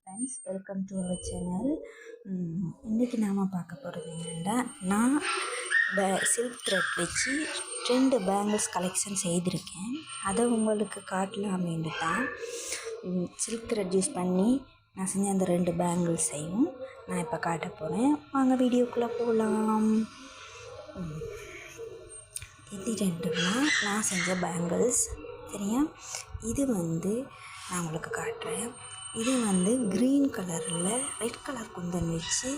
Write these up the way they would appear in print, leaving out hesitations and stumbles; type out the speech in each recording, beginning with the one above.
Friends, welcome to our channel. இன்றைக்கி நாம் பார்க்க போகிறது என்னென்னா, நான் சில்க் த்ரெட் வச்சு 2 பேங்கிள்ஸ் கலெக்ஷன் செய்திருக்கேன். அதை உங்களுக்கு காட்டலாமேன்னு தான் சில்க் த்ரெட் யூஸ் பண்ணி நான் செஞ்ச அந்த 2 பேங்கிள்ஸையும் நான் இப்போ காட்ட போகிறேன். வாங்க வீடியோக்குள்ளே போகலாம். இது 2மா நான் செஞ்ச பேங்கிள்ஸ், சரியா? இது நான் உங்களுக்கு காட்டுறேன். இது க்ரீன் கலரில் ரெட் கலர் குந்தன் வச்சு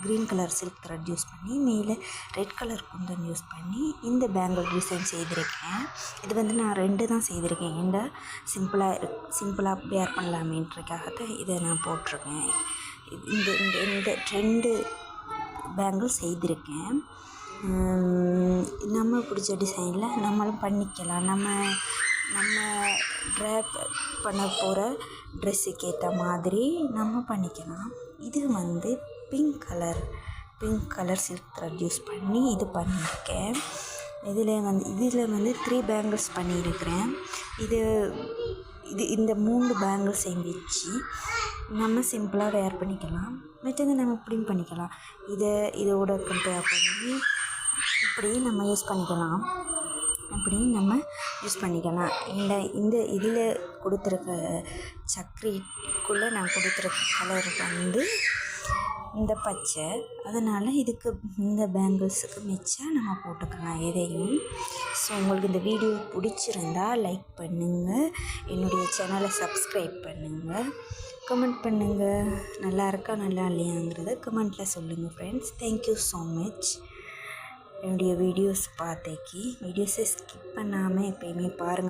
green colour silk thread use பண்ணி மேலே ரெட் கலர் குந்தன் யூஸ் பண்ணி இந்த பேங்கிள் டிசைன் செய்திருக்கேன். இது நான் 2 தான் செய்திருக்கேன். ஏன்டா சிம்பிளாக வேர் பண்ணலாமேன்றதுக்காக தான் இதை நான் போட்டிருக்கேன். இந்த 2 பேங்கிள் செய்திருக்கேன். நம்ம பிடிச்ச டிசைனில் நம்மளும் பண்ணிக்கலாம். நம்ம ட்ராப் பண்ண போகிற ட்ரெஸ்ஸுக்கு ஏற்ற மாதிரி நம்ம பண்ணிக்கலாம். இது pink colour silk thread use பண்ணி இது பண்ணியிருக்கேன். இதில் 3 பேங்கிள்ஸ் பண்ணியிருக்கிறேன். இந்த 3 பேங்கிள்ஸையும் வச்சு நம்ம சிம்பிளாக வேர் பண்ணிக்கலாம். மற்றது நம்ம இப்படியும் பண்ணிக்கலாம். இதோட கம்பேர் பண்ணி இப்படி நம்ம யூஸ் பண்ணிக்கலாம். இந்த இதில் கொடுத்துருக்க சக்கரைக்குள்ளே நான் கொடுத்துருக்க கலர் இந்த பச்சை. அதனால் இதுக்கு இந்த பேங்கிள்ஸுக்கு மிச்சம் நம்ம போட்டுக்கலாம் எதையும். ஸோ உங்களுக்கு இந்த வீடியோ பிடிச்சிருந்தா லைக் பண்ணுங்கள், என்னுடைய சேனலை சப்ஸ்கிரைப் பண்ணுங்கள், கமெண்ட் பண்ணுங்கள். நல்லா இருக்கா நல்லா இல்லையாங்கிறத கமெண்ட்டில் சொல்லுங்கள் ஃப்ரெண்ட்ஸ். Thank you so much. என்னுடைய வீடியோஸை ஸ்கிப் பண்ணாமல் எப்பயுமே பாருங்கள்.